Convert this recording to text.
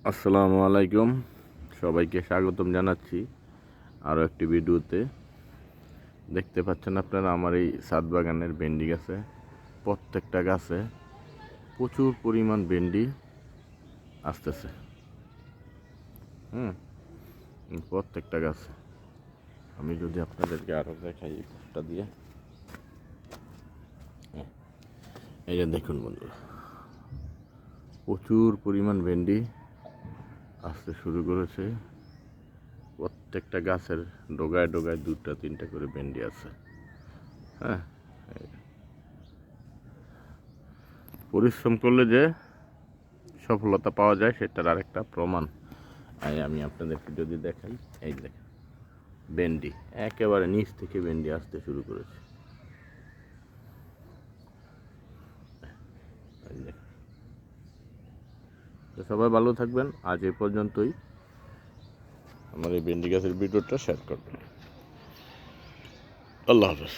আসসালামু আলাইকুম, সবাইকে স্বাগতম জানাচ্ছি আরও একটি ভিডিওতে। দেখতে পাচ্ছেন আপনারা আমার এই ছাদ বাগানের ভেন্ডি গাছে, প্রত্যেকটা গাছে প্রচুর পরিমাণ ভেন্ডি আসতেছে। প্রত্যেকটা গাছে আমি যদি আপনাদেরকে আরও দেখাই এই পোস্টটা দিয়ে, এই যে দেখুন বন্ধুরা, প্রচুর পরিমাণ ভেন্ডি আসতে শুরু করেছে। প্রত্যেকটা গাছের ডোগায় ডোগায় 2-3টা করে ভেন্ডি আছে। পরিশ্রম করলে যে সফলতা পাওয়া যায় সেটার আরেকটা প্রমাণ আমি আপনাদেরকে যদি দেখাই। এই দেখেন ভেন্ডি একেবারে নিচ থেকে ভেন্ডি আসতে শুরু করেছে। তো সবাই ভালো থাকবেন। আজ এই পর্যন্তই। আমার এই ভেন্ডি গাছের ভিডিওটা শেয়ার করবেন। আল্লাহ হাফেজ।